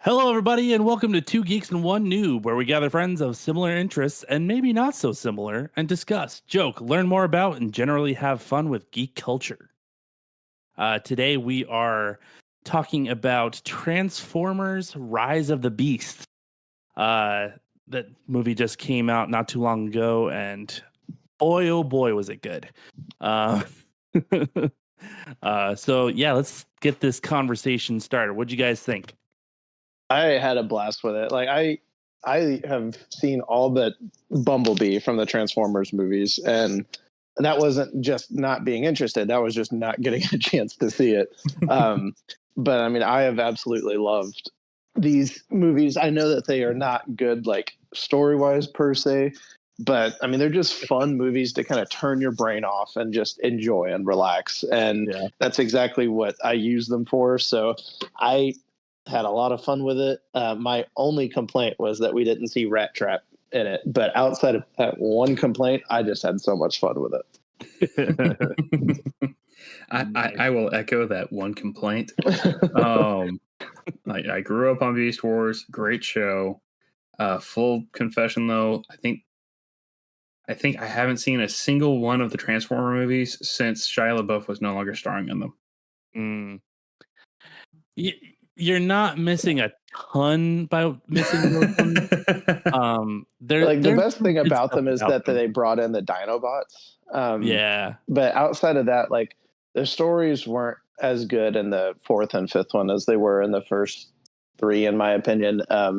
Hello, everybody, and welcome to Two Geeks and One Noob, where we gather friends of similar interests and maybe not so similar and discuss, joke, learn more about, and generally have fun with geek culture. Today, we are talking about Transformers Rise of the Beast. That movie just came out not too long ago, and boy, oh boy, was it good. Uh, yeah, let's get this conversation started. What'd you guys think? I had a blast with it. I have seen all but Bumblebee from the Transformers movies, and that wasn't just not being interested. That was just not getting a chance to see it. But I mean, I have absolutely loved these movies. I know that they are not good, like story wise per se, but I mean, they're just fun movies to kind of turn your brain off and just enjoy and relax. And that's exactly what I use them for. So I had a lot of fun with it. My only complaint was that we didn't see Rat Trap in it, but outside of that one complaint, I just had so much fun with it. I will echo that one complaint. I grew up on Beast Wars, great show. Full confession though, I think I haven't seen a single one of the Transformer movies since Shia LaBeouf was no longer starring in them. You're not missing a ton by missing those ones. The best thing about them is that they brought in the Dinobots. But outside of that, like the stories weren't as good in the fourth and fifth one as they were in the first three, in my opinion. I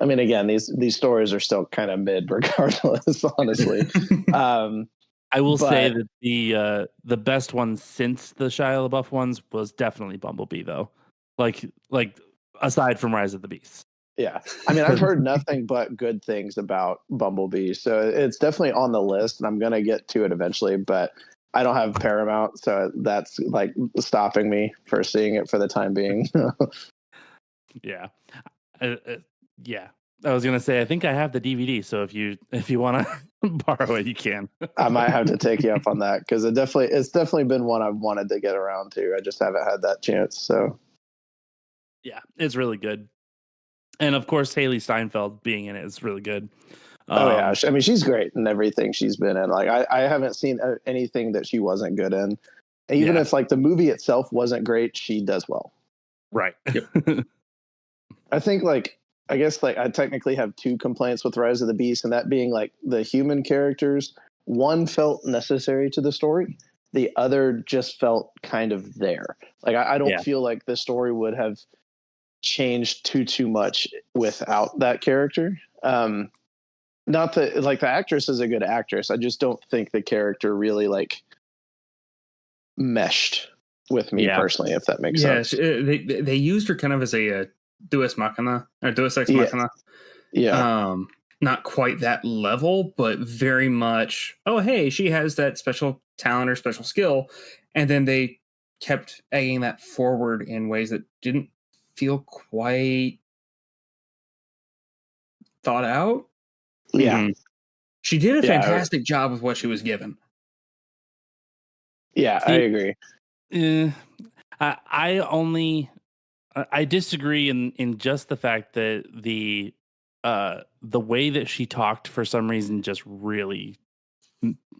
mean, again, these stories are still kind of mid, regardless. Honestly, I will say that the best one since the Shia LaBeouf ones was definitely Bumblebee, though. Like aside from Rise of the Beast. Yeah, I mean, I've heard nothing but good things about Bumblebee, so it's definitely on the list, and I'm gonna get to it eventually. But I don't have Paramount, so that's like stopping me for seeing it for the time being. Yeah. I was gonna say I think I have the DVD, so if you want to borrow it, you can. I might have to take you up on that because it's definitely been one I've wanted to get around to. I just haven't had that chance. So yeah, it's really good, and of course Haley Steinfeld being in it is really good. Oh yeah, I mean she's great in everything she's been in. Like I haven't seen anything that she wasn't good in. Even if like the movie itself wasn't great, she does well. Right. Yep. I think I guess I technically have two complaints with Rise of the Beast, and that being like the human characters. One felt necessary to the story. The other just felt kind of there. Like I don't feel like the story would have changed too much without that character. Not that like the actress is a good actress. I just don't think the character really like meshed with me personally, if that makes sense. They used her kind of as a Deus Machina or Deus Ex Machina. Yeah. Not quite that level, but very much, oh, hey, she has that special talent or special skill. And then they kept egging that forward in ways that didn't feel quite thought out. Yeah. Mm-hmm. She did a fantastic job with what she was given. Yeah, I agree. I disagree in just the fact that the way that she talked for some reason just really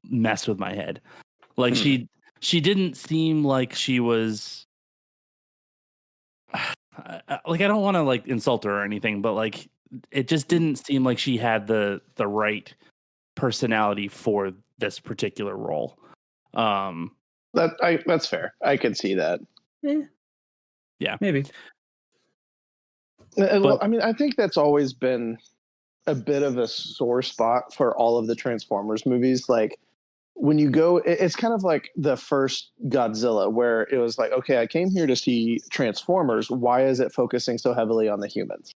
messed with my head. Like she didn't seem like she was like I don't want to like insult her or anything, but like it just didn't seem like she had the right personality for this particular role. That's fair. I could see that. Yeah, maybe. Well, I mean, I think that's always been a bit of a sore spot for all of the Transformers movies. Like when you go, it's kind of like the first Godzilla, where it was like, okay, I came here to see Transformers. Why is it focusing so heavily on the humans?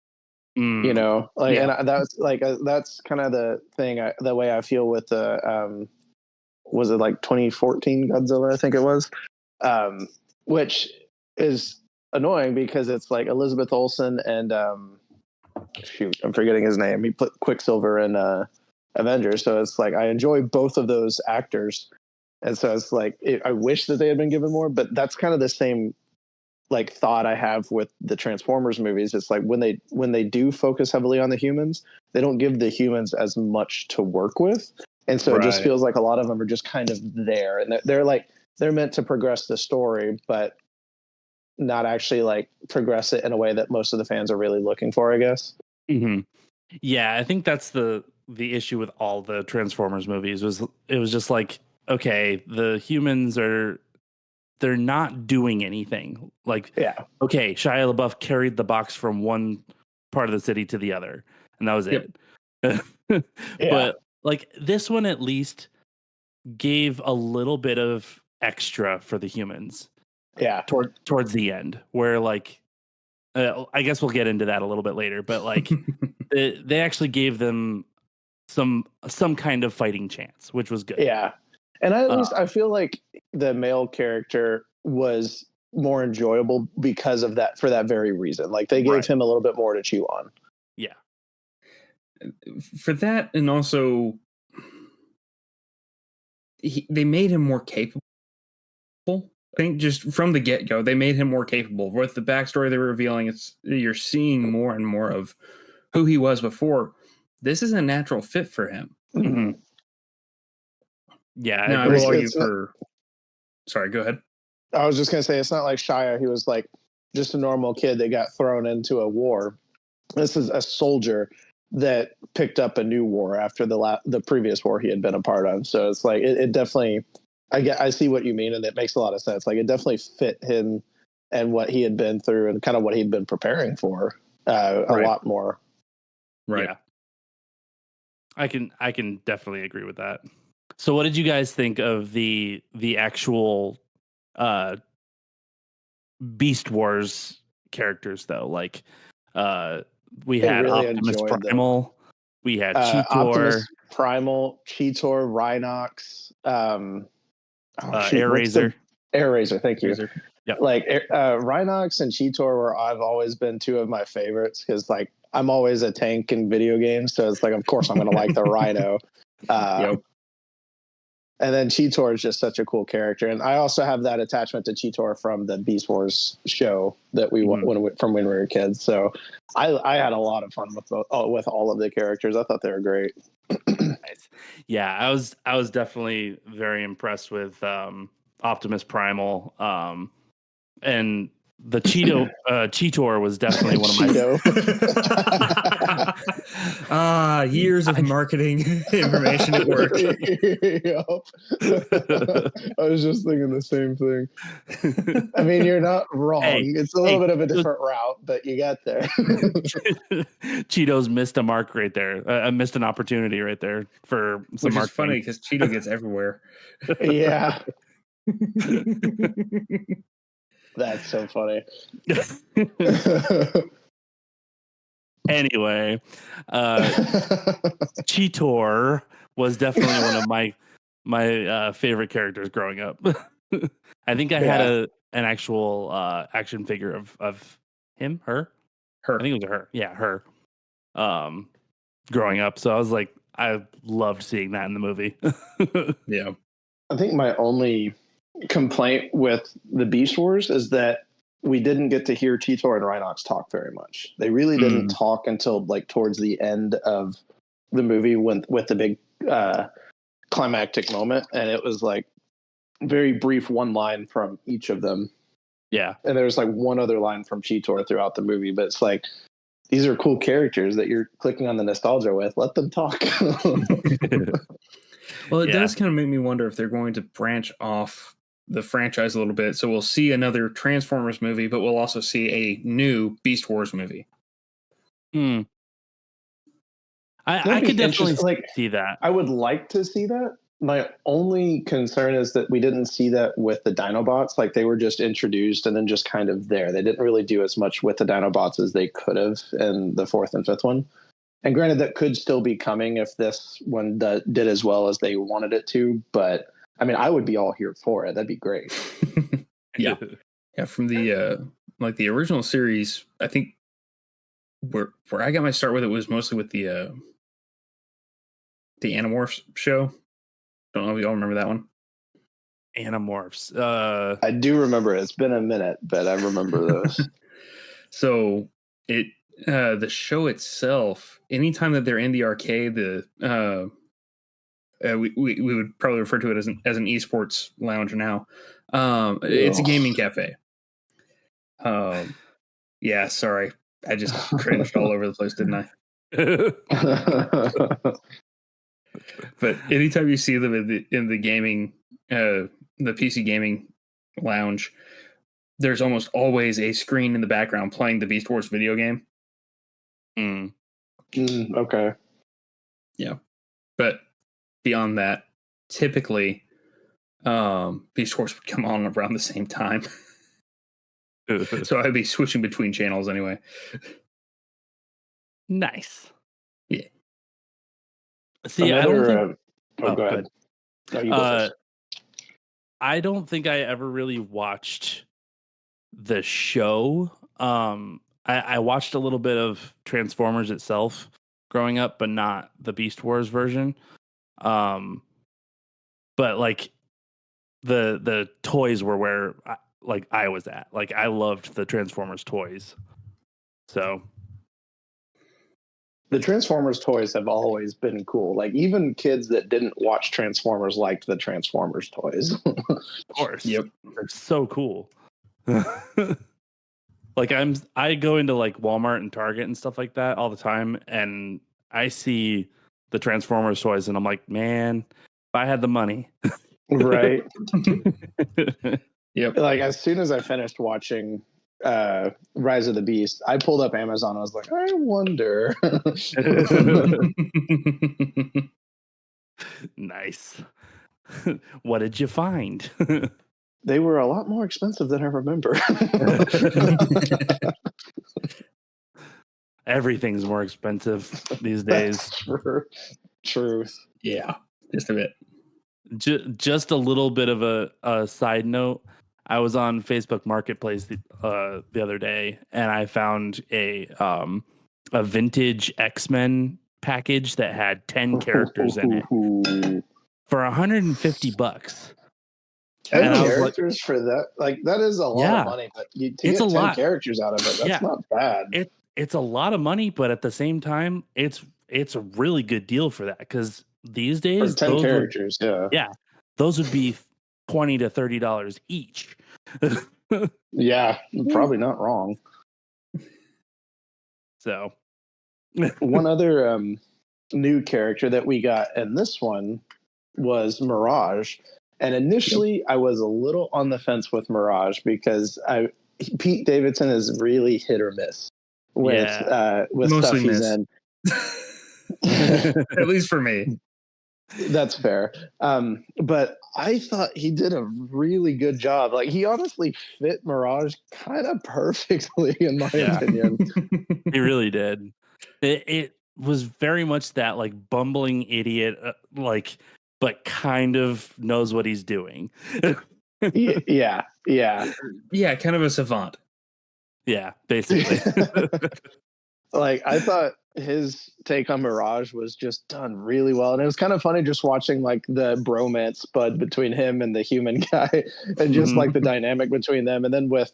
You know, like, and that's like that's kind of the thing. The way I feel with the was it like 2014 Godzilla? I think it was, which is annoying because it's like Elizabeth Olsen and shoot, I'm forgetting his name. He put Quicksilver in Avengers, so it's like I enjoy both of those actors, and so it's like I wish that they had been given more. But that's kind of the same like thought I have with the Transformers movies. It's like when they do focus heavily on the humans, they don't give the humans as much to work with, and so it just Right. feels like a lot of them are just kind of there, and they're like they're meant to progress the story, but not actually like progress it in a way that most of the fans are really looking for, I guess. Mm-hmm. Yeah, I think that's the issue with all the Transformers movies was it was just like, okay, the humans they're not doing anything. Like, Yeah, okay, Shia LaBeouf carried the box from one part of the city to the other, and that was Yep. it. yeah, But like this one at least gave a little bit of extra for the humans yeah, towards the end, where like I guess we'll get into that a little bit later, but like they actually gave them some kind of fighting chance, which was good. yeah. And at Uh, least I feel like the male character was more enjoyable because of that, for that very reason. Like they gave right. him a little bit more to chew on. Yeah. For that, and also they made him more capable. I think just from the get go, they made him more capable. With the backstory they were revealing, it's you're seeing more and more of who he was before. This is a natural fit for him. Mhm. Yeah, I Now, I will agree. argue It's not, for. Sorry, go ahead. I was just gonna say it's not like Shia. He was like just a normal kid that got thrown into a war. This is a soldier that picked up a new war after the previous war he had been a part of. So it's like it definitely. I see what you mean, and it makes a lot of sense. Like it definitely fit him and what he had been through, and kind of what he'd been preparing for a Right. lot more. Right. Yeah. I can definitely agree with that. So what did you guys think of the actual uh Beast Wars characters though? Like we I had really Optimus enjoyed them. Primal, we had Cheetor, Optimus Primal, Cheetor, Rhinox. Oh shoot, Air what's the Razor. Air Razor? Thank you. Razor. Yep. Like Rhinox and Cheetor were I've always been two of my favorites because like I'm always a tank in video games, so it's like of course I'm gonna like the Rhino. Yep. And then Cheetor is just such a cool character, and I also have that attachment to Cheetor from the Beast Wars show that from when we were kids. So I had a lot of fun with all of the characters. I thought they were great. Nice. Yeah, I was definitely very impressed with Optimus Primal. And the Cheetor was definitely one of my Cheeto. Years of marketing information at work. I was just thinking the same thing. I mean, you're not wrong. Hey, It's a little bit of a different route, but you got there. Cheetos missed a mark right there. Missed an opportunity right there for some Which is marketing. funny because Cheeto gets everywhere. Yeah, that's so funny. Anyway, Cheetor was definitely one of my favorite characters growing up. I think I had Yeah. an actual action figure of him, her. I Her. think it was a her. Yeah, her. Growing up, so I was like, I loved seeing that in the movie. Yeah. I think my only complaint with the Beast Wars is that we didn't get to hear Cheetor and Rhinox talk very much. They really didn't talk until like towards the end of the movie with the big climactic moment, and it was like very brief one line from each of them. Yeah. And there's like one other line from Cheetor throughout the movie, but it's like these are cool characters that you're clicking on the nostalgia with. Let them talk. Well, it Yeah. does kind of make me wonder if they're going to branch off the franchise a little bit. So we'll see another Transformers movie, but we'll also see a new Beast Wars movie. I That'd could be definitely interesting. Like, see that. I would like to see that. My only concern is that we didn't see that with the Dinobots. Like they were just introduced and then just kind of there. They didn't really do as much with the Dinobots as they could have in the fourth and fifth one. And granted, that could still be coming if this one did as well as they wanted it to. But I mean, I would be all here for it. That'd be great. Yeah. Yeah. From the like the original series, I think where I got my start with it was mostly with the Animorphs show. Don't know if y'all remember that one. Animorphs. I do remember it. It's been a minute, but I remember those. So it the show itself, anytime that they're in the arcade, we would probably refer to it as an esports lounge now. It's a gaming cafe. Yeah, sorry, I just cringed all over the place, didn't I? But anytime you see them in the gaming, the PC gaming lounge, there's almost always a screen in the background playing the Beast Wars video game. Okay. Yeah. But beyond that, typically, Beast Wars would come on around the same time. So I'd be switching between channels anyway. Nice. Yeah. See, I don't think. Go ahead. No, you go first. I don't think I ever really watched the show. I watched a little bit of Transformers itself growing up, but not the Beast Wars version. But like the toys were where I was at. Like I loved the Transformers toys. So the Transformers toys have always been cool. Like even kids that didn't watch Transformers liked the Transformers toys. of course, yep, they're so cool. Like I go into like Walmart and Target and stuff like that all the time, and I see the Transformers toys, and I'm like, man, if I had the money, right? Yep. Like as soon as I finished watching Rise of the Beast, I pulled up Amazon. I was like, I wonder. Nice. What did you find? They were a lot more expensive than I remember. Everything's more expensive these days. Truth. Yeah, just a bit. Just a little bit of a side note. I was on Facebook Marketplace the other day, and I found a vintage X-Men package that had 10 characters in it for $150. 10 characters for that? Like that is a lot of money, but to get 10 characters out of it, that's not bad. It's a lot of money, but at the same time, it's a really good deal for that because these days, for 10 characters, those would be $20 to $30 each. Yeah, probably not wrong. So, one other new character that we got in this one was Mirage. And initially, I was a little on the fence with Mirage because Pete Davidson is really hit or miss with stuff he's in. At least for me. That's fair. But I thought he did a really good job. Like he honestly fit Mirage kind of perfectly, in my opinion. He really did. It was very much that like bumbling idiot, but kind of knows what he's doing. Yeah, kind of a savant. Yeah, basically. Like I thought his take on Mirage was just done really well, and it was kind of funny just watching like the bromance spud between him and the human guy, and just like the dynamic between them, and then with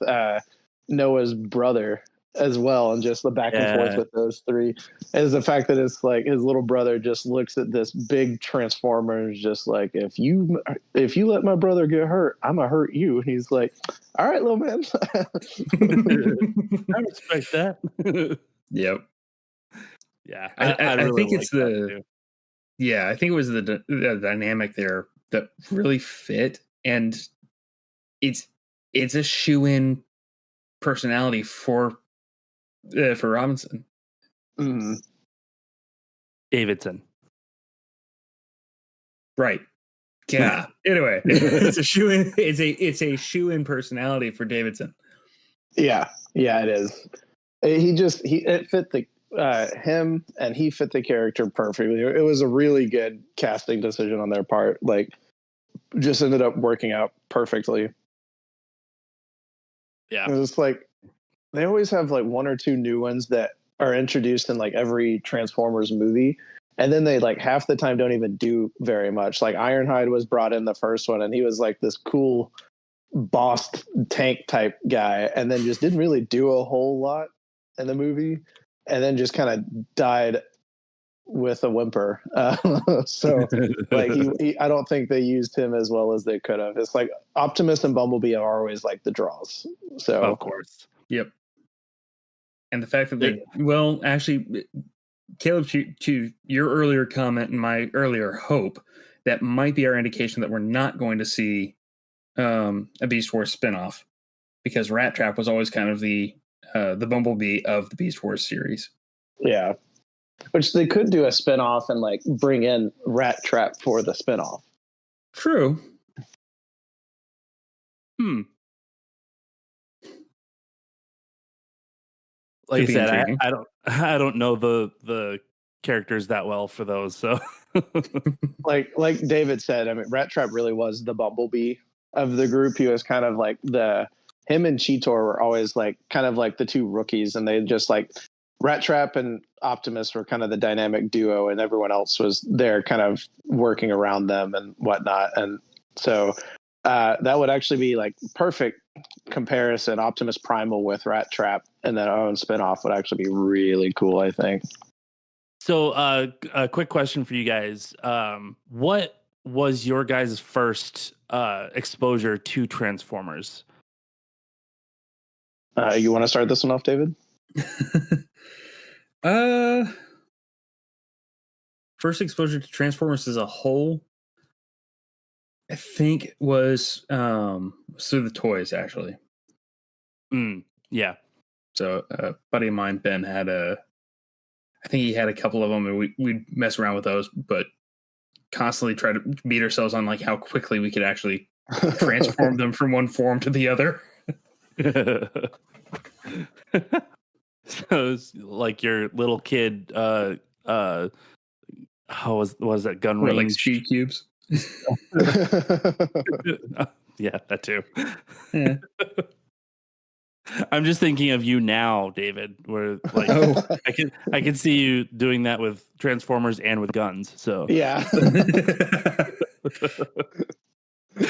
Noah's brother as well, and just the back and forth with those three. Is the fact that it's like his little brother just looks at this big transformer and is just like, if you let my brother get hurt, I'm gonna hurt you. And he's like, all right, little man. I respect that. Yep. Yeah, I think it's I think it was the dynamic there that really fit, and it's a shoe-in personality for Robinson. Mm-hmm. Davidson. Right. Yeah. Anyway, it's a shoe-in. It's a shoe-in personality for Davidson. Yeah, it is. It fit the him, and he fit the character perfectly. It was a really good casting decision on their part. Like, just ended up working out perfectly. Yeah, it's like they always have like one or two new ones that are introduced in like every Transformers movie, and then they like half the time don't even do very much. Like Ironhide was brought in the first one, and he was like this cool boss tank type guy, and then just didn't really do a whole lot in the movie, and then just kind of died with a whimper. So like I don't think they used him as well as they could have. It's like Optimus and Bumblebee are always like the draws. So of course. Yep. And the fact that they, well, actually, Caleb, to your earlier comment and my earlier hope, that might be our indication that we're not going to see a Beast Wars spinoff, because Rat Trap was always kind of the Bumblebee of the Beast Wars series. Yeah. Which they could do a spinoff and like bring in Rat Trap for the spinoff. True. Like I said, I don't know the characters that well for those. So like David said, I mean, Rat Trap really was the Bumblebee of the group. He was kind of like him and Cheetor were always like kind of like the two rookies, and they just like Rat Trap and Optimus were kind of the dynamic duo, and everyone else was there kind of working around them and whatnot. And so that would actually be like perfect comparison. Optimus Primal with Rat Trap and then our own spinoff would actually be really cool, I think. So a quick question for you guys. What was your guys' first exposure to Transformers? You want to start this one off, David? First exposure to Transformers as a whole, I think was through the toys, actually. Yeah. So a buddy of mine, Ben, I think he had a couple of them, and we'd mess around with those, but constantly try to beat ourselves on like how quickly we could actually transform them from one form to the other. So it's like your little kid how was that gun range? Like speed cubes. Yeah, that too. Yeah. I'm just thinking of you now, David, where like I can see you doing that with Transformers and with guns. So yeah.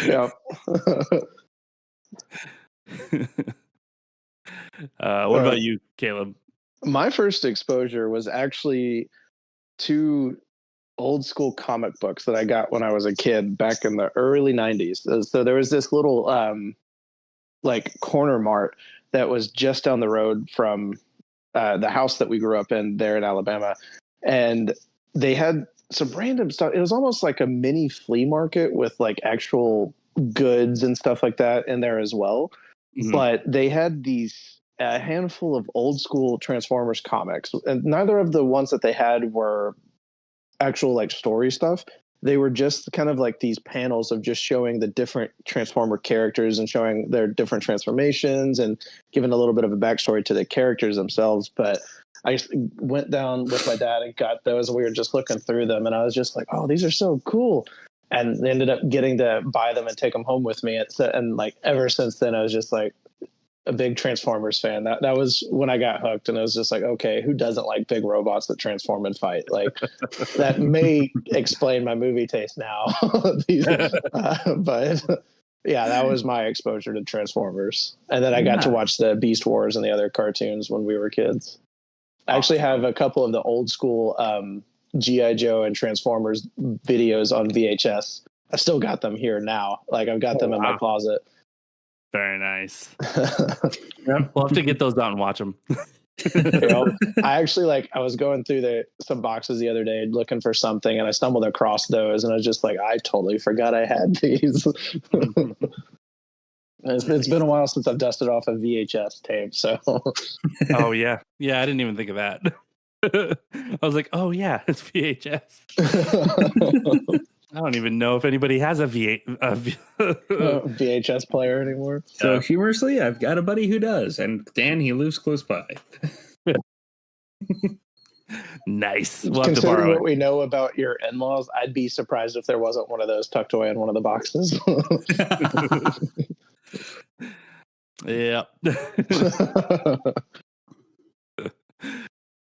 Yeah. What about you, Caleb? My first exposure was actually to old school comic books that I got when I was a kid back in the early 90s. So there was this little like corner mart that was just down the road from the house that we grew up in there in Alabama. And they had some random stuff. It was almost like a mini flea market with like actual goods and stuff like that in there as well. Mm-hmm. But they had a handful of old school Transformers comics, and neither of the ones that they had were actual like story stuff. They were just kind of like these panels of just showing the different Transformer characters and showing their different transformations and giving a little bit of a backstory to the characters themselves. But I just went down with my dad and got those, and we were just looking through them, and I was just like, oh, these are so cool. And they ended up getting to buy them and take them home with me. And like ever since then, I was just like a big Transformers fan. That was when I got hooked, and it was just like, okay, who doesn't like big robots that transform and fight? Like that may explain my movie taste now. But yeah, that was my exposure to Transformers. And then I got to watch the Beast Wars and the other cartoons when we were kids. I actually have a couple of the old school G.I. Joe and Transformers videos on VHS. I still got them here now. Like I've got them in my closet. Very nice. Yep, we'll have to get those out and watch them. I actually I was going through some boxes the other day looking for something, and I stumbled across those, and I was just like, I totally forgot I had these. It's been a while since I've dusted off a VHS tape, so. Oh yeah, I didn't even think of that. I was like, oh yeah, it's VHS. I don't even know if anybody has a VHS player anymore. So humorously, I've got a buddy who does, and Dan, he lives close by. Nice. We'll considering what we know about your in-laws, I'd be surprised if there wasn't one of those tucked away in one of the boxes. Yeah.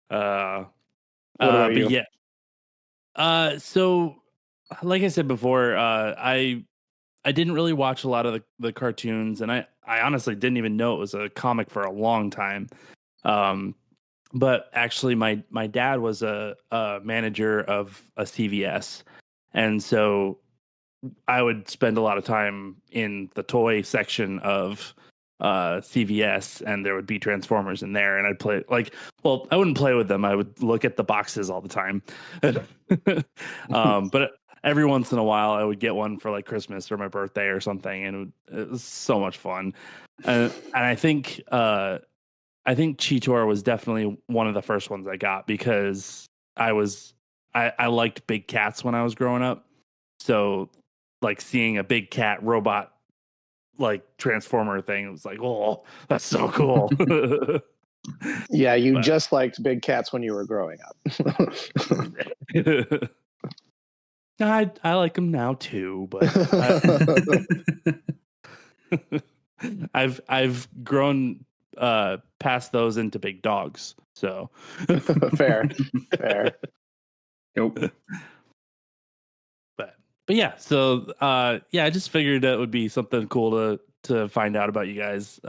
But yeah, So like I said before, I didn't really watch a lot of the cartoons, and I honestly didn't even know it was a comic for a long time. Um, but actually, my dad was a manager of a CVS, and so I would spend a lot of time in the toy section of CVS, and there would be Transformers in there, and I'd play like, well, I wouldn't play with them. I would look at the boxes all the time. But every once in a while, I would get one for like Christmas or my birthday or something, and it was so much fun. And I think Cheetor was definitely one of the first ones I got because I liked big cats when I was growing up. So like seeing a big cat robot like transformer thing, it was like, oh, that's so cool. Yeah, you But just liked big cats when you were growing up. I like them now too, but I've grown past those into big dogs. So Fair, fair. Nope. But yeah, so yeah, I just figured that would be something cool to find out about you guys.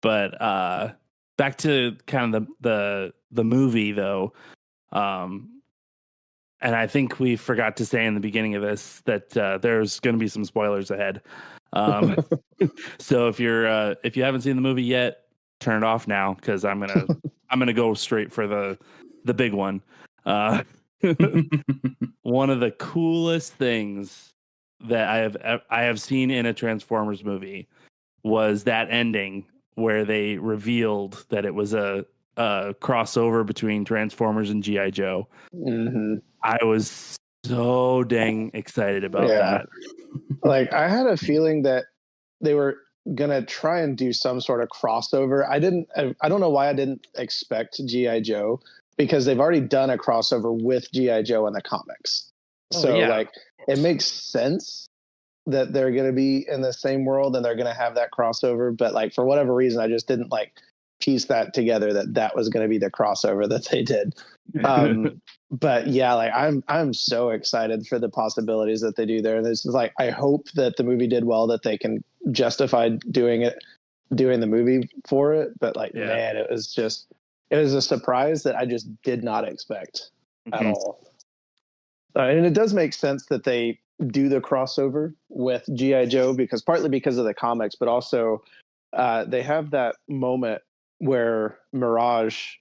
But back to kind of the movie though. Um, and I think we forgot to say in the beginning of this that there's going to be some spoilers ahead. Um, so if you haven't seen the movie yet, turn it off now because I'm gonna go straight for the big one. Uh, one of the coolest things that I have seen in a Transformers movie was that ending where they revealed that it was a crossover between Transformers and GI Joe. Hmm. I was so dang excited about Yeah, that. like I had a feeling that they were gonna try and do some sort of crossover. I don't know why I didn't expect GI Joe because they've already done a crossover with GI Joe in the comics. Oh So yeah. like it makes sense that they're going to be in the same world and they're going to have that crossover, but like for whatever reason I just didn't like piece that together that that was going to be the crossover that they did. But yeah, like I'm so excited for the possibilities that they do there. This is like I hope that the movie did well, that they can justify doing the movie for it. But like Yeah. man, it was a surprise that I just did not expect at Mhm. all. And it does make sense that they do the crossover with GI Joe because partly because of the comics, but also they have that moment where Mirage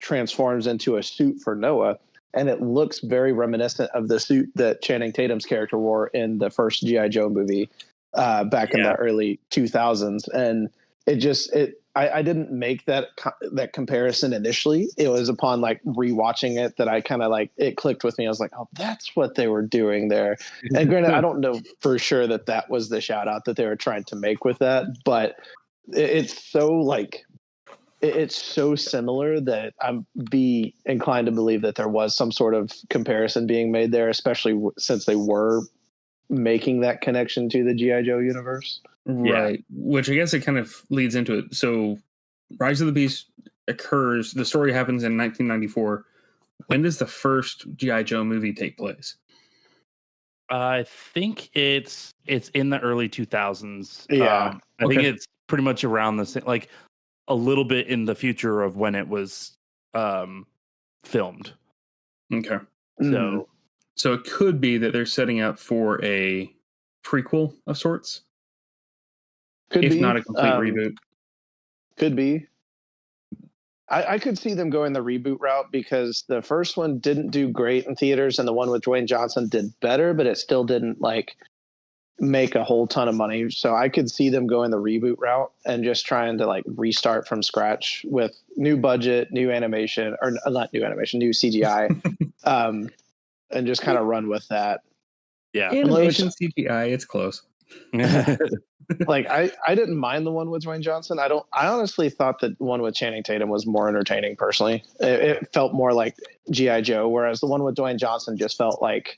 transforms into a suit for Noah, and it looks very reminiscent of the suit that Channing Tatum's character wore in the first GI Joe movie back in Yeah. the early 2000s. And I didn't make that comparison initially. It was upon like rewatching it that I kind of like it clicked with me. I was like, oh, that's what they were doing there. And granted, I don't know for sure that that was the shout out that they were trying to make with that, but it's so like it's so similar that I'm be inclined to believe that there was some sort of comparison being made there, especially since they were making that connection to the GI Joe universe. Yeah. Right. Which I guess it kind of leads into it. So Rise of the Beast occurs, the story happens in 1994. When does the first G.I. Joe movie take place? I think it's in the early 2000s. Yeah. I think it's pretty much around the same, like a little bit in the future of when it was um, filmed. Okay. So So it could be that they're setting up for a prequel of sorts, Could if be. not a complete reboot. Could be. I could see them going the reboot route because the first one didn't do great in theaters and the one with Dwayne Johnson did better, but it still didn't like make a whole ton of money. So I could see them going the reboot route and just trying to like restart from scratch with new budget, new animation, or not new animation, new CGI, and just kind of run with that. yeah. Which, Animation CGI, it's close. like, I didn't mind the one with Dwayne Johnson. I honestly thought that one with Channing Tatum was more entertaining personally. It felt more like G.I. Joe, whereas the one with Dwayne Johnson just like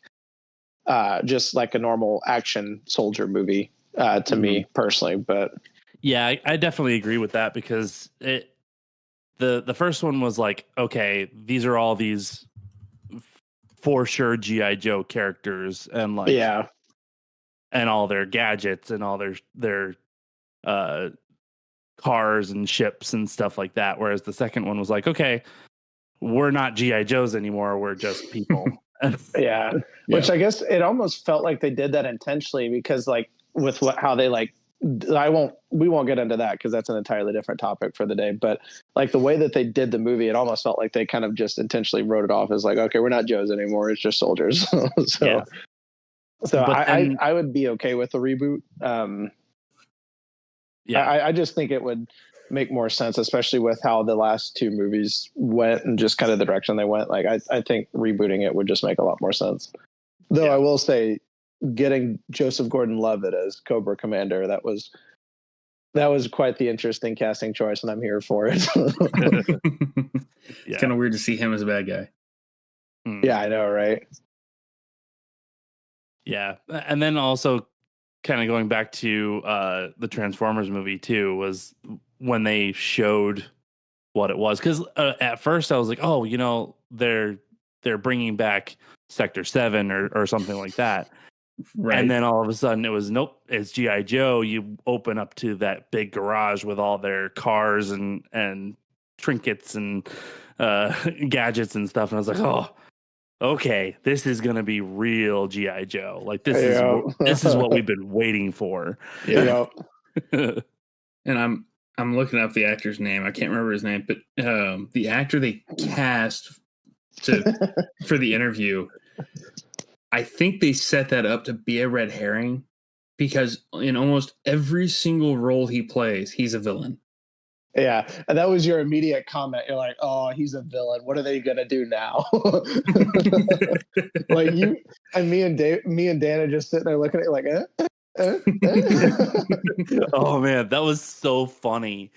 a normal action soldier movie to me personally. But Yeah, I definitely agree with that because the first one was like, okay, these are all these for sure GI Joe characters and like and all their gadgets and all their uh cars and ships and stuff like that. Whereas the second one was like, okay, we're not GI Joes anymore. We're just people. Yeah. Which I guess it almost felt like they did that intentionally because like with how they like, we won't get into that because that's an entirely different topic for the day. But like the way that they did the movie, it almost felt like they kind of just intentionally wrote it off as like, okay, we're not Joes anymore. It's just soldiers. I would be okay with the reboot. I just think it would make more sense, especially with how the last two movies went and just kind of the direction they went. Like, I think rebooting it would just make a lot more sense. Though I will say, getting Joseph Gordon-Levitt as Cobra Commander, that was quite the interesting casting choice, and I'm here for it. It's kind of weird to see him as a bad guy. Yeah, I know, right? Yeah, and then also kind of going back to the Transformers movie too was when they showed what it was, because at first I was like, oh, you know, they're bringing back Sector 7 or something like that. Right. And then all of a sudden it was, nope, it's G.I. Joe. You open up to that big garage with all their cars and trinkets and gadgets and stuff. And I was like, oh, okay, this is going to be real G.I. Joe. Like this is what we've been waiting for. Yeah. And I'm looking up the actor's name. I can't remember his name, but the actor they cast for the interview, I think they set that up to be a red herring because in almost every single role he plays, he's a villain. Yeah, and that was your immediate comment. You're like, "Oh, he's a villain. What are they gonna do now?" Like you and me and Dan are just sitting there looking at you like, Oh man, that was so funny.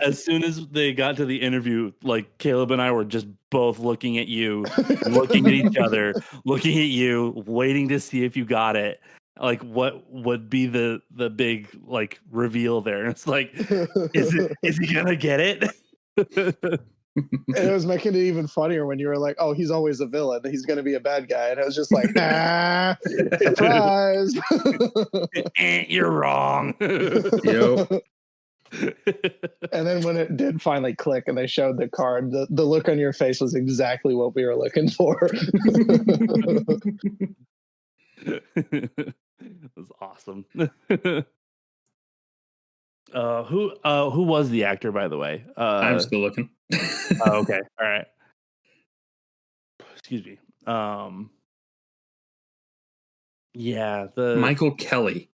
As soon as they got to the interview, like Caleb and I were just both looking at you, looking at each other, looking at you, waiting to see if you got it. Like what would be the big like reveal there? And it's like, is he gonna get it? And it was making it even funnier when you were like, "Oh, he's always a villain. He's going to be a bad guy," and it was just like, surprise! You're wrong. Yep. And then when it did finally click and they showed the card, the look on your face was exactly what we were looking for. It was awesome. Who was the actor, by the way? I'm still looking. Okay, all right. Excuse me. Yeah, the Michael Kelly.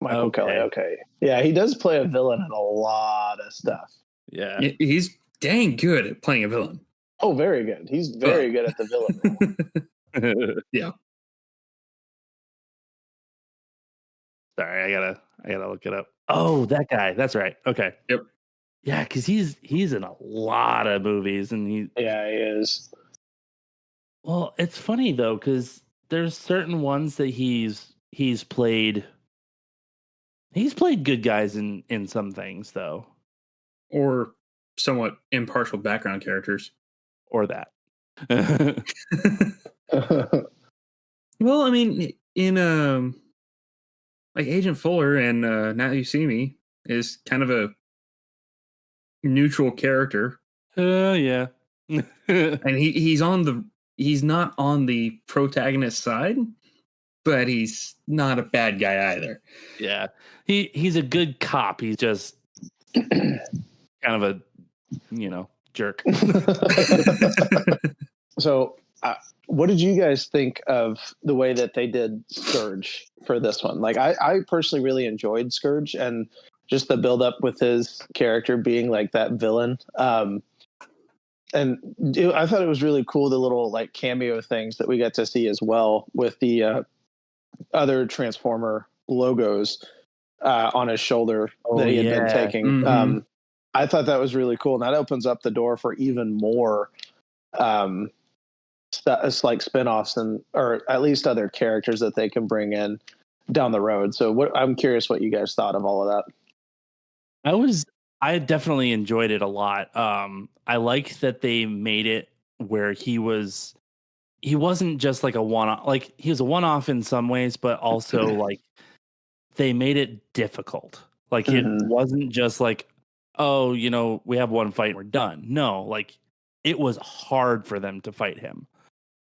Michael Kelly. Okay, yeah, he does play a villain in a lot of stuff. Yeah, he's dang good at playing a villain. Oh, very good. He's very good at the villain. Yeah. Sorry, I gotta look it up. Oh, that guy. That's right. Okay. Yep. Yeah, because he's in a lot of movies, and he is. Well, it's funny though, because there's certain ones that he's played. He's played good guys in some things though, or somewhat impartial background characters, or that. Well, I mean, in like Agent Fuller and Now You See Me is kind of a neutral character. Yeah. And he's not on the protagonist side, but he's not a bad guy either. Yeah. He's a good cop. He's just kind of a, jerk. So, what did you guys think of the way that they did Scourge for this one? Like, I personally really enjoyed Scourge and just the build up with his character being like that villain. And I thought it was really cool, the little like cameo things that we got to see as well with the other Transformer logos on his shoulder that he had been taking. Mm-hmm. I thought that was really cool. And that opens up the door for even more it's like spinoffs or at least other characters that they can bring in down the road. So I'm curious what you guys thought of all of that. I definitely enjoyed it a lot. I liked that they made it where he wasn't just like a one-off, like he was a one-off in some ways, but also like they made it difficult. Like it Mhm. wasn't just like, oh, we have one fight and we're done. No, like it was hard for them to fight him.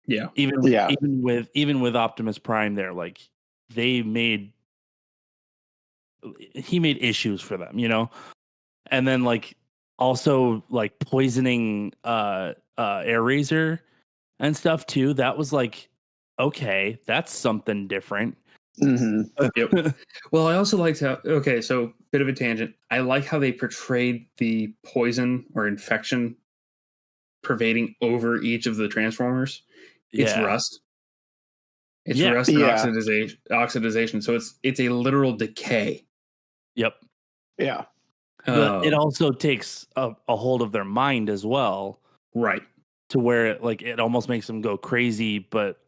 Yeah. Yeah. Even with Optimus Prime there, like he made issues for them, And then like also like poisoning Air Razor and stuff too. That was like, okay, that's something different. Hmm. Yep. Well, I also liked how, okay, so bit of a tangent. I like how they portrayed the poison or infection pervading over each of the Transformers. It's Yeah. rust. It's Yeah. rust and Yeah. oxidization. So it's a literal decay. Yep. Yeah. But it also takes a hold of their mind as well, Right. to where it almost makes them go crazy, but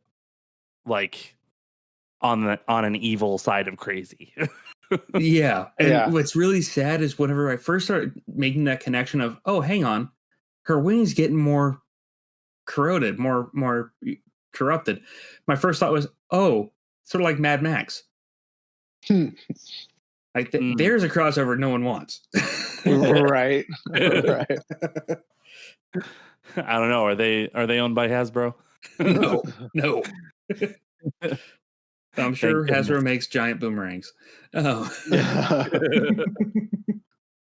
like on an evil side of crazy. Yeah. And Yeah. what's really sad is whenever I first started making that connection of, oh, hang on, her wings getting more corroded, more corrupted. My first thought was, oh, sort of like Mad Max. Like there's a crossover no one wants. Right. Right. I don't know. Are they owned by Hasbro? No. I'm sure Thank Hasbro goodness. makes giant boomerangs. Oh.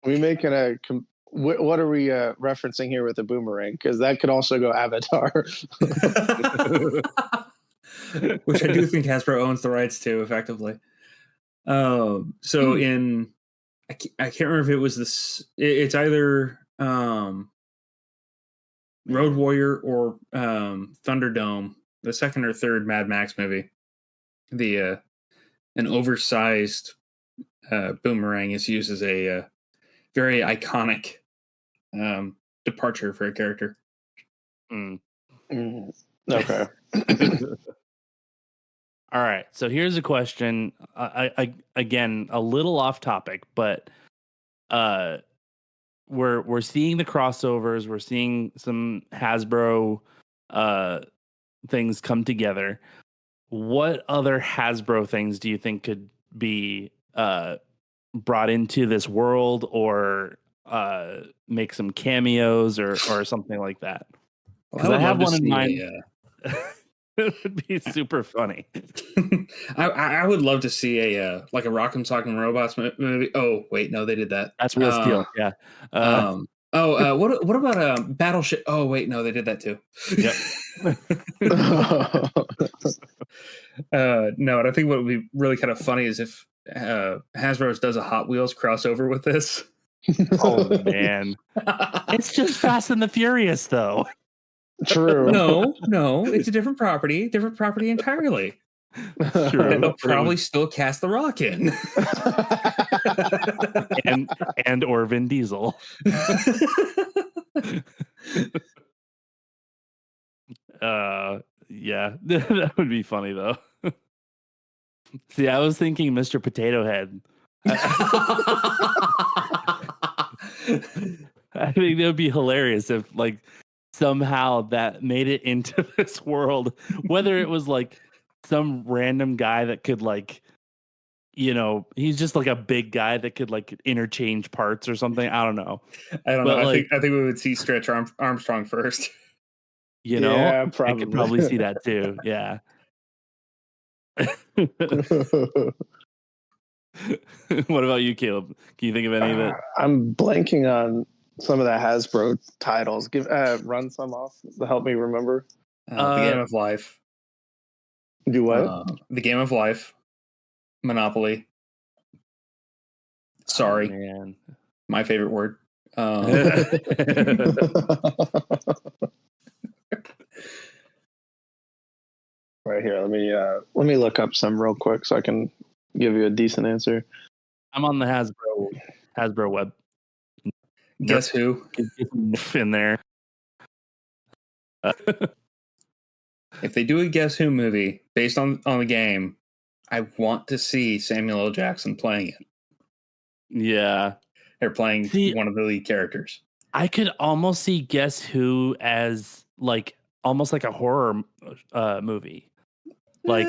We making what are we referencing here with the boomerang? Because that could also go Avatar. Which I do think Hasbro owns the rights to, effectively. So in I can't remember if it was this. It's either Road Warrior or Thunderdome, the second or third Mad Max movie. The an oversized boomerang is used as a very iconic departure for a character. Okay. All right. So here's a question. I again a little off topic, but we're seeing the crossovers. We're seeing some Hasbro things come together. What other Hasbro things do you think could be brought into this world, or make some cameos, or something like that? Because I have one in mind. It would be super funny. I would love to see a like a Rock'em Sock'em Robots movie. Oh wait, no, they did that. That's Real Steel. Yeah. What about Battleship? Oh wait, no, they did that too. Yep. No, and I think what would be really kind of funny is if Hasbro does a Hot Wheels crossover with this. Oh man, it's just Fast and the Furious, though. True. No, it's a different property entirely. True. And they'll probably still cast The Rock in. and or Vin Diesel. Yeah, that would be funny though. See, I was thinking Mr. Potato Head. I think that would be hilarious if like somehow that made it into this world, whether it was like some random guy that could like, he's just like a big guy that could like interchange parts or something. I don't know. I don't But know. like, I think we would see Stretch Armstrong first. Yeah, I could probably see that too. Yeah. What about you, Caleb? Can you think of any of it? I'm blanking on some of the Hasbro titles. Run some off to help me remember. The Game of Life. Do what? The Game of Life. Monopoly. Sorry. Oh, man. My favorite word. Right here. Let me look up some real quick so I can give you a decent answer. I'm on the Hasbro web. Guess who? In there. If they do a Guess Who movie based on the game, I want to see Samuel L. Jackson playing it. Yeah. They're playing See, one of the lead characters. I could almost see Guess Who as like almost like a horror movie. Like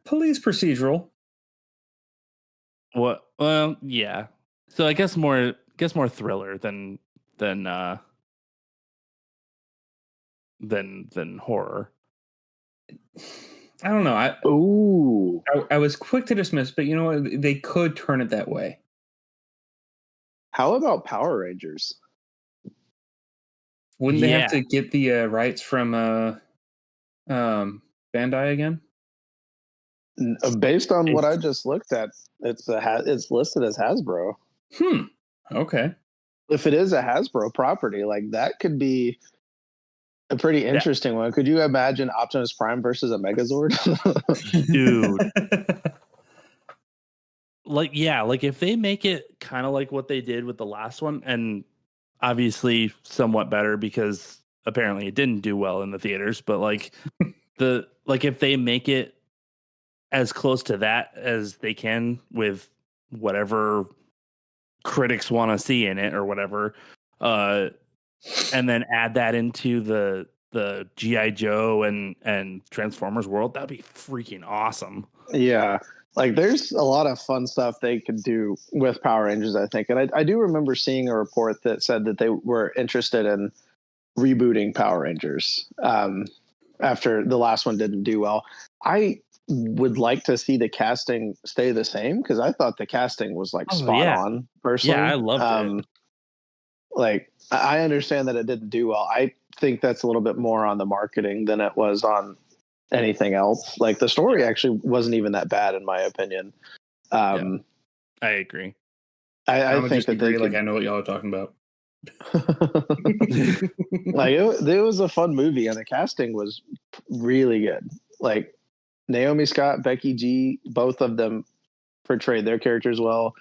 Police procedural. what? Well, yeah. So I guess more thriller than horror. I don't know. Ooh. I was quick to dismiss, but you know what? They could turn it that way. How about Power Rangers? Wouldn't they Yeah. have to get the rights from Bandai again? Based on what I just looked at, it's listed as Hasbro. Okay. If it is a Hasbro property, like that could be a pretty interesting one. Could you imagine Optimus Prime versus a Megazord? Dude. Like, yeah, like if they make it kind of like what they did with the last one, and obviously somewhat better because apparently it didn't do well in the theaters, but like if they make it as close to that as they can with whatever critics want to see in it or whatever, and then add that into the G.I. Joe and Transformers world, that'd be freaking awesome. Yeah. Like there's a lot of fun stuff they could do with Power Rangers, I think. And I do remember seeing a report that said that they were interested in rebooting Power Rangers after the last one didn't do well. I would like to see the casting stay the same because I thought the casting was like spot on personally. Yeah, I loved it. Like I understand that it didn't do well. I think that's a little bit more on the marketing than it was on anything else. Like the story actually wasn't even that bad in my opinion. I agree. I think that they like I know what y'all are talking about. Like it was a fun movie and the casting was really good. Like Naomi Scott, Becky G, both of them portrayed their characters well.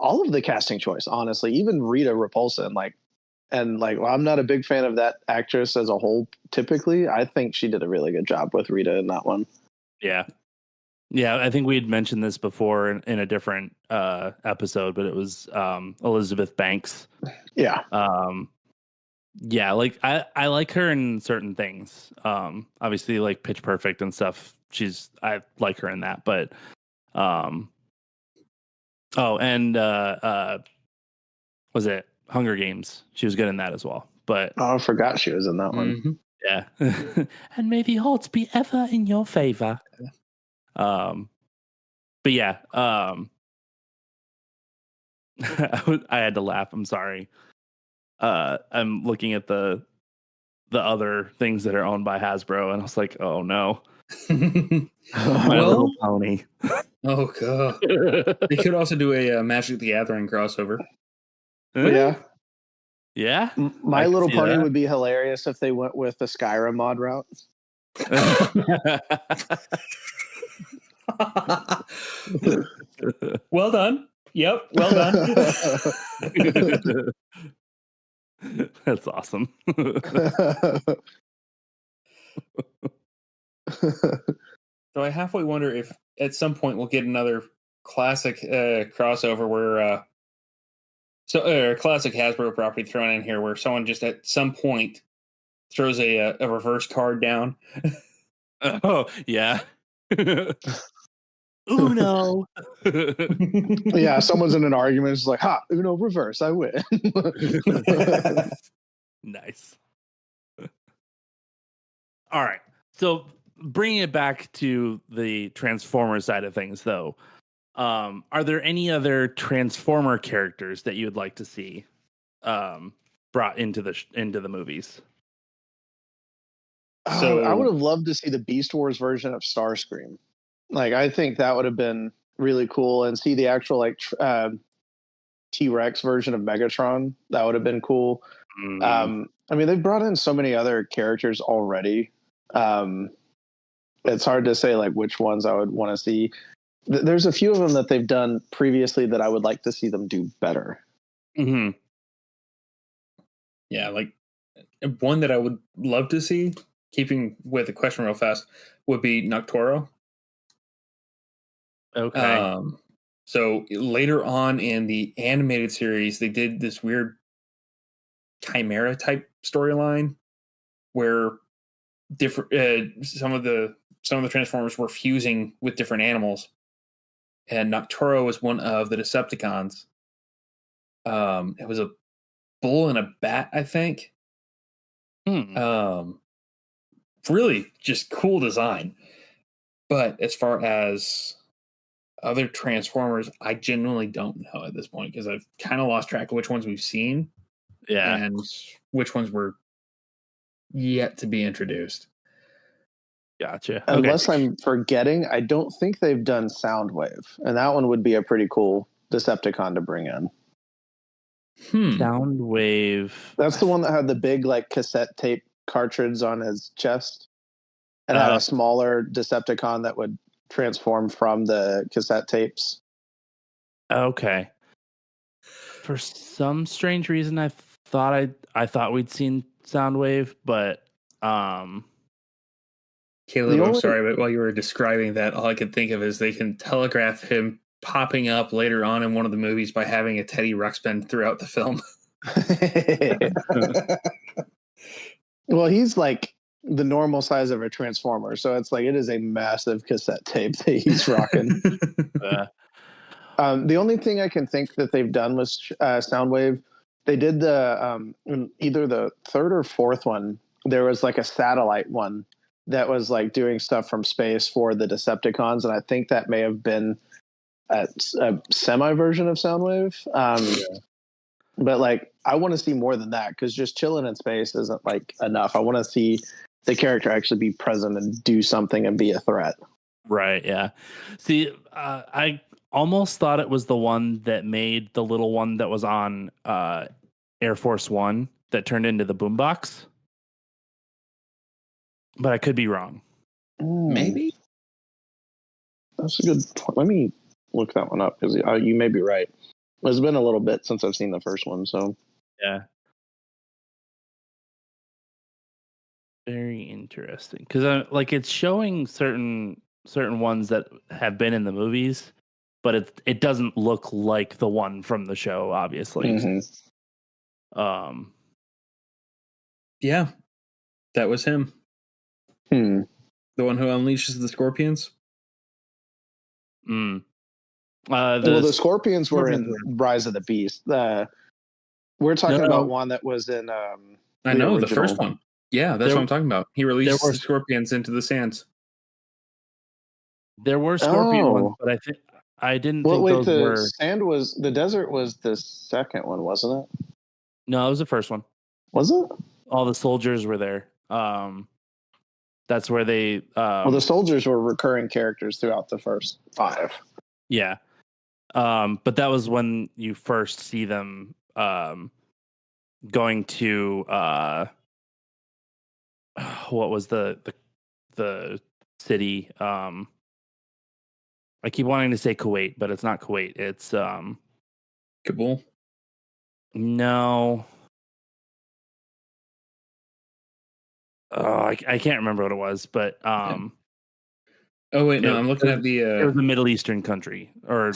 All of the casting choice, honestly, even Rita Repulsa, well, I'm not a big fan of that actress as a whole. Typically, I think she did a really good job with Rita in that one. Yeah. I think we had mentioned this before in a different episode, but it was Elizabeth Banks. Yeah. Yeah, like I like her in certain things. Obviously, like Pitch Perfect and stuff. I like her in that, but and was it Hunger Games? She was good in that as well. But I forgot she was in that one. Yeah. And may the odds be ever in your favor. But yeah, I had to laugh. I'm sorry. I'm looking at the other things that are owned by Hasbro, and I was like, oh no. My Little Pony. Oh god. They could also do a Magic the Gathering crossover. Yeah. Yeah. My Little Pony would be hilarious if they went with the Skyrim mod route. Well done. Yep, well done. That's awesome. So I halfway wonder if at some point we'll get another classic crossover where a classic Hasbro property thrown in here where someone just at some point throws a reverse card down. Oh, yeah. Uno. Yeah, someone's in an argument. It's like, ha, Uno reverse, I win. Nice. All right. So bringing it back to the Transformer side of things, though, are there any other Transformer characters that you would like to see brought into the movies? So I would have loved to see the Beast Wars version of Starscream. Like, I think that would have been really cool, and see the actual like T-Rex version of Megatron. That would have been cool. I mean, they've brought in so many other characters already. It's hard to say like which ones I would want to see. There's a few of them that they've done previously that I would like to see them do better. Mm-hmm. Yeah, like one that I would love to see, keeping with the question real fast, would be Noctoro. Okay. So later on in the animated series, they did this weird chimera type storyline where different some of the Transformers were fusing with different animals, and Nocturo was one of the Decepticons. It was a bull and a bat, I think. Really just cool design. But as far as other Transformers, I genuinely don't know at this point because I've kind of lost track of which ones we've seen and which ones were yet to be introduced. Gotcha. Unless I'm forgetting, I don't think they've done Soundwave, and that one would be a pretty cool Decepticon to bring in. Soundwave. That's the one that had the big like cassette tape cartridge on his chest, and had a smaller Decepticon that would transform from the cassette tapes. Okay. For some strange reason, I thought we'd seen Soundwave, but Caleb, I'm sorry, but while you were describing that, all I could think of is they can telegraph him popping up later on in one of the movies by having a Teddy Ruxpin throughout the film. Well, he's like the normal size of a Transformer, so it's like it is a massive cassette tape that he's rocking. The only thing I can think that they've done with Soundwave, they did the either the third or fourth one. There was like a satellite one that was like doing stuff from space for the Decepticons, and I think that may have been a semi version of Soundwave. But like, I want to see more than that because just chilling in space isn't like enough. I want to see the character actually be present and do something and be a threat. Right. Yeah. See, I almost thought it was the one that made the little one that was on Air Force One that turned into the boombox. But I could be wrong. Maybe. That's a good point. Let me look that one up because you may be right. It's been a little bit since I've seen the first one, so yeah. Very interesting because like it's showing certain ones that have been in the movies, but it doesn't look like the one from the show, obviously. Yeah, that was him. The one who unleashes the Scorpions. Well, the Scorpions were in Rise of the Beast. We're talking about one that was in. I know the first one. Yeah, that's what I'm talking about. He released the Scorpions into the sands. There were Scorpion ones, but I didn't think those were. The desert was the second one, wasn't it? No, it was the first one. Was it? All the soldiers were there. That's where they. Well, the soldiers were recurring characters throughout the first 5. Yeah, but that was when you first see them going to what was the city? I keep wanting to say Kuwait, but it's not Kuwait. It's Kabul. No. I can't remember what it was, but Oh wait, no, I'm looking at the. It was a Middle Eastern country or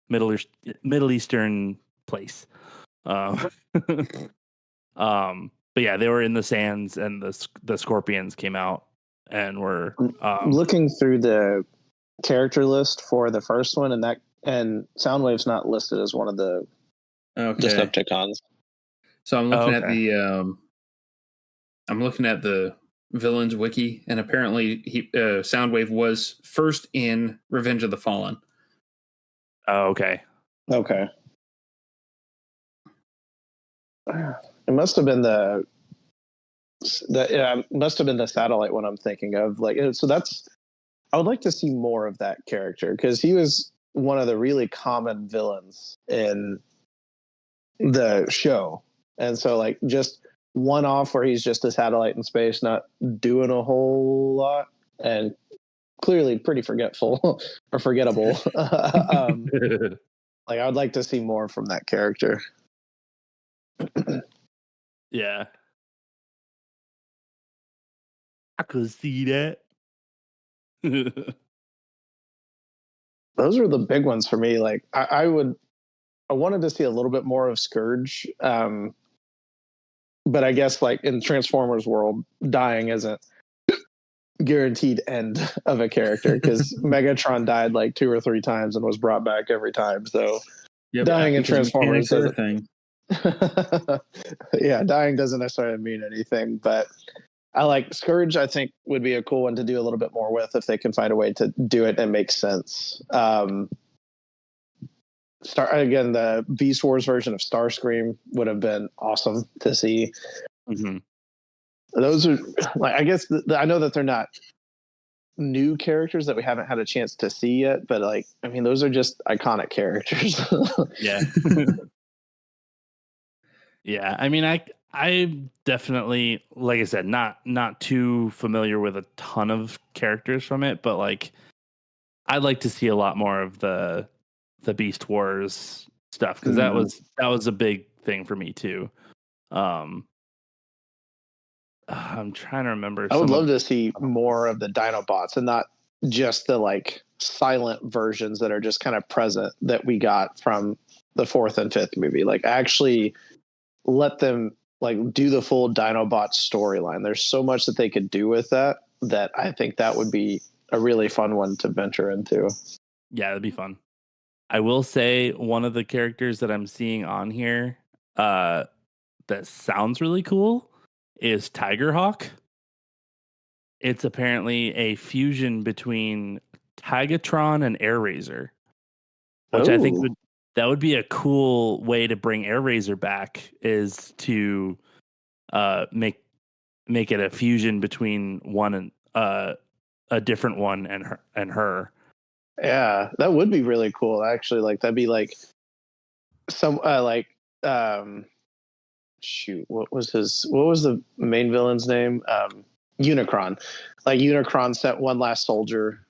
Middle Eastern place. But yeah, they were in the sands, and the Scorpions came out and were looking through the character list for the first one, and Soundwave's not listed as one of the Decepticons. So I'm looking at the I'm looking at the villains wiki, and apparently Soundwave was first in Revenge of the Fallen. Oh, okay. It must have been the satellite one I'm thinking of. Like, so I would like to see more of that character because he was one of the really common villains in the show, and so like just one off where he's just a satellite in space, not doing a whole lot, and clearly pretty forgetful or forgettable. Like, I would like to see more from that character. Yeah, I could see that. those are the big ones for me. Like I wanted to see a little bit more of Scourge. But I guess like in Transformers world, dying isn't guaranteed end of a character because Megatron died like 2 or 3 times and was brought back every time. So Yep, dying in because Transformers mechanics are a doesn't. thing. Yeah, dying doesn't necessarily mean anything, but I like Scourge. I think would be a cool one to do a little bit more with if they can find a way to do it and make sense. The Beast Wars version of Starscream would have been awesome to see. Mm-hmm. Those are like, I guess I know that they're not new characters that we haven't had a chance to see yet, but like, I mean, those are just iconic characters. Yeah. Yeah. I mean, I definitely, like I said, not too familiar with a ton of characters from it, but like I'd like to see a lot more of the Beast Wars stuff because that was a big thing for me too. I'm trying to remember I would some love of. to see more of the Dinobots and not just the like silent versions that are just kind of present that we got from the 4th and 5th movie. Like actually let them like do the full Dinobot storyline. There's so much that they could do with that I think that would be a really fun one to venture into. Yeah, that'd be fun. I will say one of the characters that I'm seeing on here that sounds really cool is Tigerhawk. It's apparently a fusion between Tigatron and AirRaiser, which I think Oh, that would be a cool way to bring AirRaiser back is to make it a fusion between one and a different one and her. yeah, that would be really cool. Actually, like that'd be like some um shoot, what was the main villain's name? Unicron. Like Unicron sent one last soldier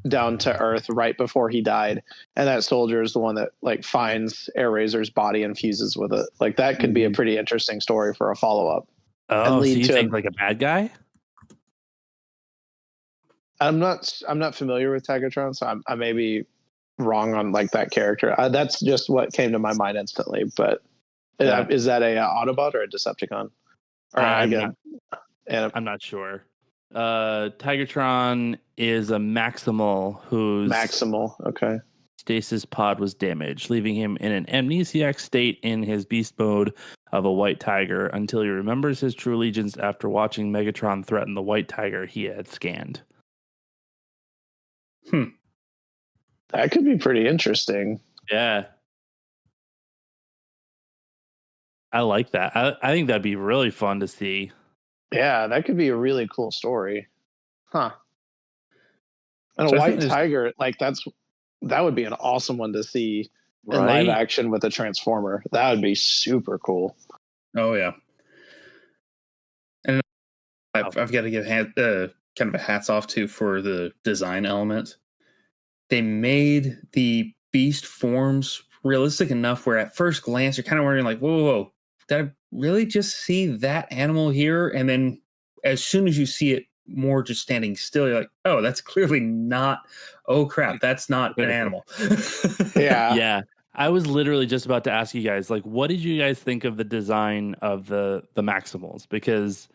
down to Earth right before he died, and that soldier is the one that like finds AirRaiser's body and fuses with it. Like that could be a pretty interesting story for a follow up and Oh, so lead you to. think like a bad guy? I'm not familiar with Tagatron, so I may be wrong on like that character. That's just what came to my mind instantly. But Yeah. is that a Autobot or a Decepticon? Or I'm not again, and I'm not sure. Tigertron is a Maximal whose Maximal. Okay. stasis pod was damaged, leaving him in an amnesiac state in his beast mode of a white tiger until he remembers his true allegiance after watching Megatron threaten the white tiger he had scanned. That could be pretty interesting. Yeah. I like that. I think that'd be really fun to see. Yeah, that could be a really cool story. Huh. And a So I think white tiger, like that would be an awesome one to see in live Right? action with a transformer. That would be super cool. oh yeah, and I've got to give kind of a hats off to for the design element. They made the beast forms realistic enough where at first glance you're kind of wondering like, whoa, did I really just see that animal here? And then as soon as you see it more just standing still, you're like, oh, that's clearly not. Oh crap, that's not an animal. Yeah. Yeah. I was literally just about to ask you guys, like, what did you guys think of the design of the Maximals? Because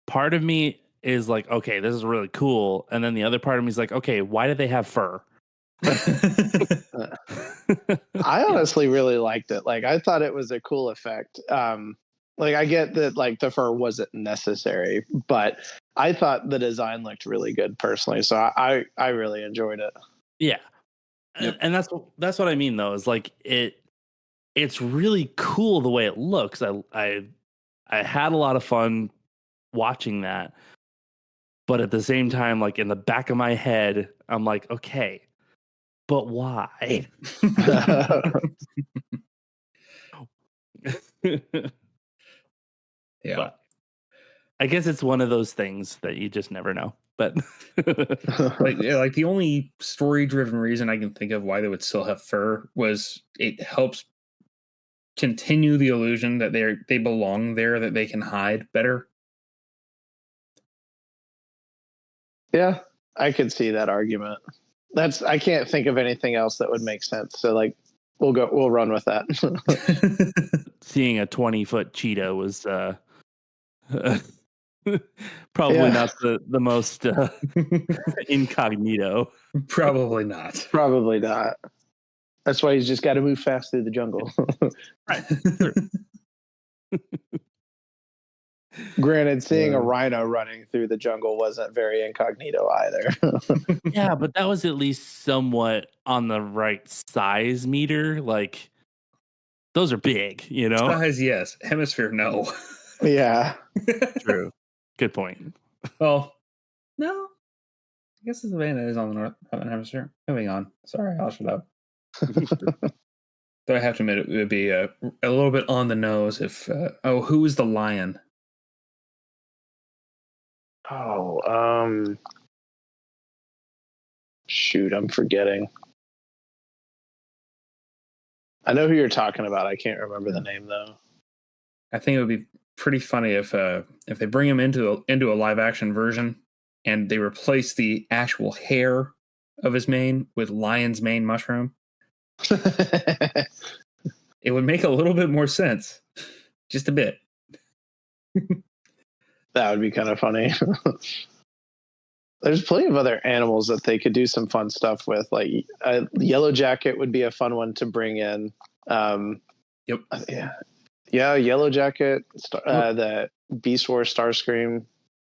part of me is like, okay, this is really cool, and then the other part of me is like, okay, why do they have fur? I honestly really liked it. Like I thought it was a cool effect. Like I get that like the fur wasn't necessary, but I thought the design looked really good personally. So I really enjoyed it. Yeah, Yep. and that's what I mean though. Is like it's really cool the way it looks. I had a lot of fun watching that, but at the same time, like in the back of my head, I'm like, okay, but why? Yeah. But I guess it's one of those things that you just never know. But Like the only story driven reason I can think of why they would still have fur was it helps continue the illusion that they belong there, that they can hide better. Yeah, I could see that argument. I can't think of anything else that would make sense. So like, we'll run with that. Seeing a 20-foot cheetah was probably Yeah. not the most incognito. Probably not. Probably not. That's why he's just got to move fast through the jungle. Right. Sure. Granted, seeing a rhino running through the jungle wasn't very incognito either. Yeah, but that was at least somewhat on the right size meter. Like, those are big, you know? Size, yes. Hemisphere, no. Yeah. True. Good point. Well, no. I guess the savannah is on the northern hemisphere. Moving on. Sorry, I'll shut up. Though I have to admit, it would be a little bit on the nose if. Who is the lion? Oh, shoot, I'm forgetting. I know who you're talking about. I can't remember the name though. I think it would be pretty funny if they bring him into a live action version and they replace the actual hair of his mane with lion's mane mushroom. It would make a little bit more sense, just a bit. That would be kind of funny. There's plenty of other animals that they could do some fun stuff with. Like a yellow jacket would be a fun one to bring in. Yep. Yeah. Yellow jacket. The Beast Wars Starscream.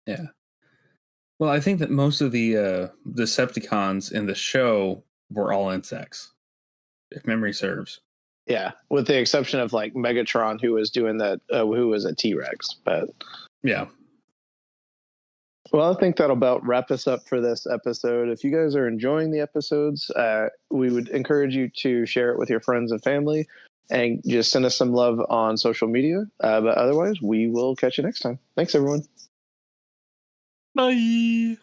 Yeah. Well, I think that most of the Decepticons in the show were all insects, if memory serves. Yeah, with the exception of like Megatron, who was doing that, who was a T-Rex. But yeah. Well, I think that'll about wrap us up for this episode. If you guys are enjoying the episodes, we would encourage you to share it with your friends and family and just send us some love on social media. But otherwise, we will catch you next time. Thanks, everyone. Bye.